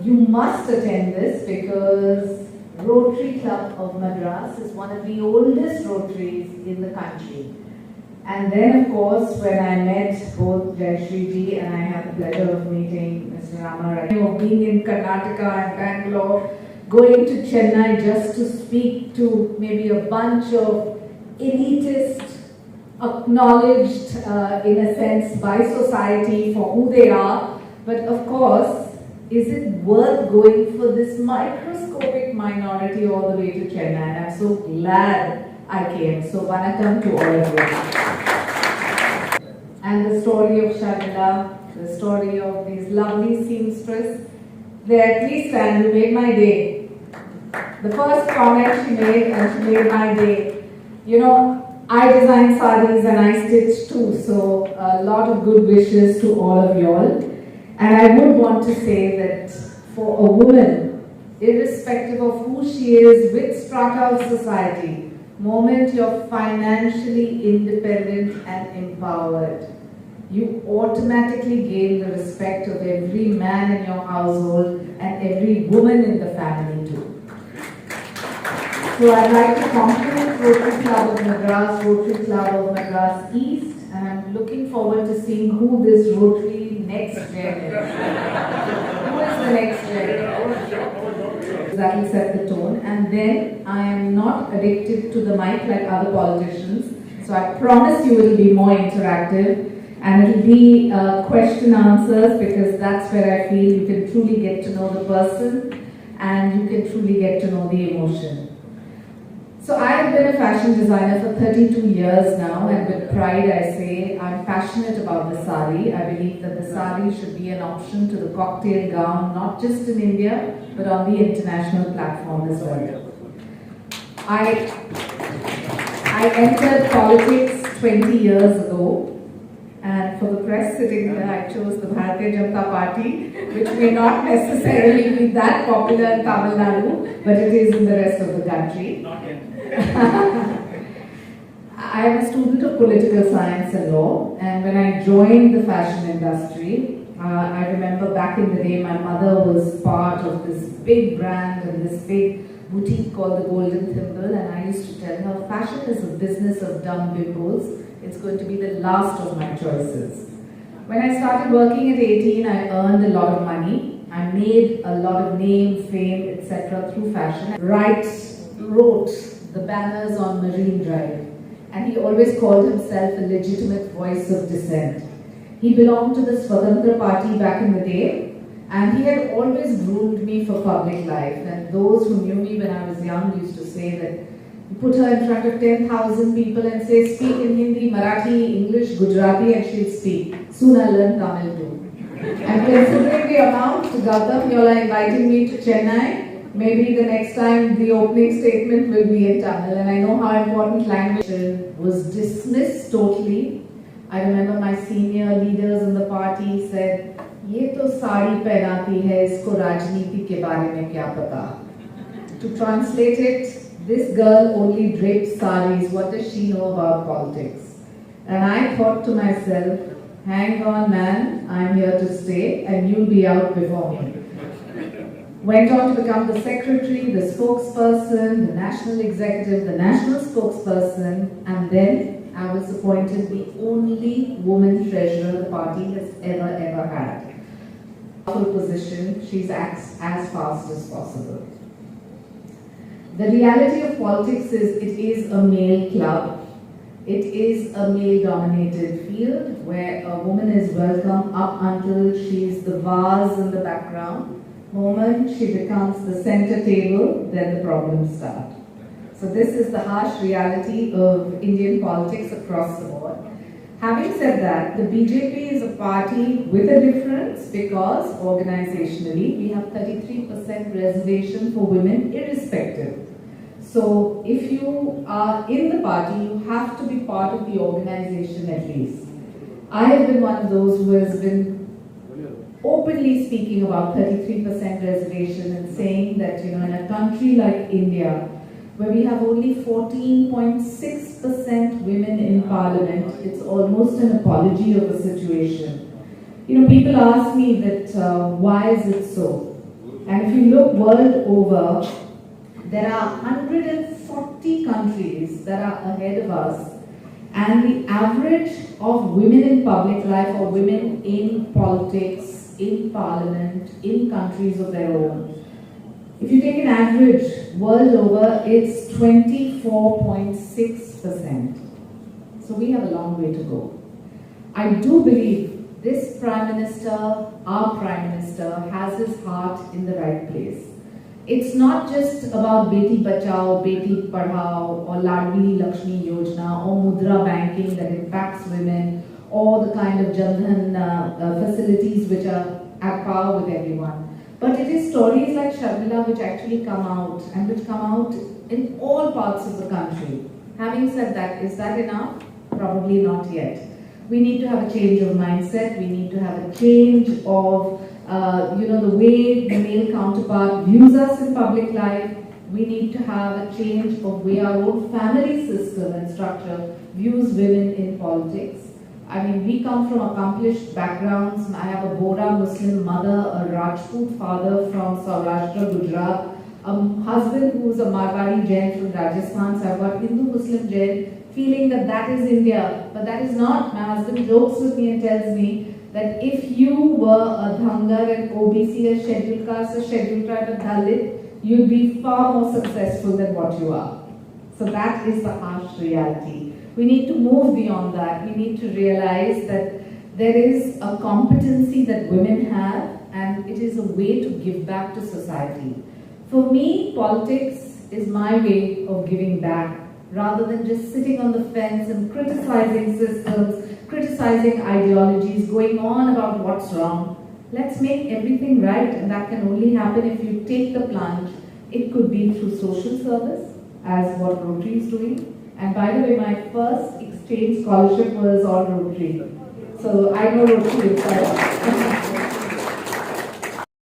you must attend this because Rotary Club of Madras is one of the oldest Rotaries in the country. And then, of course, when I met both Jayashree ji and I had the pleasure of meeting Mr. Rama, being in Karnataka and Bangalore, going to Chennai just to speak to maybe a bunch of elitist, acknowledged in a sense by society for who they are. But of course, is it worth going for this microscopic minority all the way to Chennai? And I'm so glad I came. So vanakkam to all of you. And the story of SHAINA, the story of these lovely seamstresses, there, please stand, you made my day. The first comment she made, and she made my day. You know, I design sarees and I stitch too, so a lot of good wishes to all of y'all. And I would want to say that for a woman, irrespective of who she is, which strata of society, moment you're financially independent and empowered, you automatically gain the respect of every man in your household and every woman in the family too. So I'd like to compliment Rotary Club of Madras, Rotary Club of Madras East, and I'm looking forward to seeing who this Rotary next gen is. Who is the next gen? That will set the tone. And then I am not addicted to the mic like other politicians, so I promise you it will be more interactive. And it will be question answers, because that's where I feel you can truly get to know the person and you can truly get to know the emotion. So I have been a fashion designer for 32 years now, and with pride I say I'm passionate about the sari. I believe that the sari should be an option to the cocktail gown, not just in India, but on the international platform as well. I entered politics 20 years ago. And for the press sitting here, I chose the Bharatiya Janata Party, which may not necessarily be that popular in Tamil Nadu, but it is in the rest of the country. Not yet. I am a student of political science and law, and when I joined the fashion industry, I remember back in the day my mother was part of this big brand and this big boutique called the Golden Thimble, and I used to tell her, fashion is a business of dumb bimbos. It's going to be the last of my choices. When I started working at 18, I earned a lot of money. I made a lot of name, fame, etc. through fashion. Wright wrote the banners on Marine Drive, and he always called himself a legitimate voice of dissent. He belonged to the Swatantra Party back in the day, and he had always groomed me for public life. And those who knew me when I was young used to say that you put her in front of 10,000 people and say, speak in Hindi, Marathi, English, Gujarati, and she'll speak. Soon I'll learn Tamil too. And considering the amount, Gautam, you're inviting me to Chennai, maybe the next time the opening statement will be in Tamil. And I know how important language was dismissed totally. I remember my senior leaders in the party said, "Ye to sari pehnati hai, isko rajniti ke baare mein kya pata?" To translate it, this girl only drapes saris, what does she know about politics? And I thought to myself, hang on man, I'm here to stay and you'll be out before me. Went on to become the secretary, the spokesperson, the national executive, the national spokesperson, and then I was appointed the only woman treasurer the party has ever had. Full position, she's as fast as possible. The reality of politics is it is a male club. It is a male-dominated field where a woman is welcome up until she's the vase in the background. Moment she becomes the center table, then the problems start. So this is the harsh reality of Indian politics across the board. Having said that, the BJP is a party with a difference because organizationally we have 33% reservation for women irrespective. So if you are in the party, you have to be part of the organization at least. I have been one of those who has been openly speaking about 33% reservation and saying that, in a country like India, where we have only 14.6% women in parliament, it's almost an apology of a situation. People ask me that why is it so? And if you look world over, there are 140 countries that are ahead of us, and the average of women in public life or women in politics, in parliament, in countries of their own, if you take an average world over, it's 24.6%. So we have a long way to go. I do believe this Prime Minister, our Prime Minister, has his heart in the right place. It's not just about Beti Bachao, Beti Padhao, or Ladli Lakshmi Yojana, or Mudra banking that impacts women, or the kind of Jan Dhan facilities which are at par with everyone. But it is stories like Sharmila which actually come out, and which come out in all parts of the country. Having said that, is that enough? Probably not yet. We need to have a change of mindset. We need to have a change of the way the male counterpart views us in public life. We need to have a change of way our own family system and structure views women in politics. I mean, we come from accomplished backgrounds. I have a Bora Muslim mother, a Rajput father from Saurashtra, Gujarat, a husband who is a Marwari Jain from Rajasthan. So I've got Hindu Muslim Jain, feeling that that is India, but that is not. My husband jokes with me and tells me that if you were a Dhangar, an OBC, a scheduled caste, a scheduled tribe, a Dalit, you'd be far more successful than what you are. So that is the harsh reality. We need to move beyond that. We need to realize that there is a competency that women have, and it is a way to give back to society. For me, politics is my way of giving back, rather than just sitting on the fence and criticizing systems, criticizing ideologies, going on about what's wrong. Let's make everything right, and that can only happen if you take the plunge. It could be through social service, as what Rotary is doing. And by the way, my first exchange scholarship was on Rotary. So I know Rotary inside out.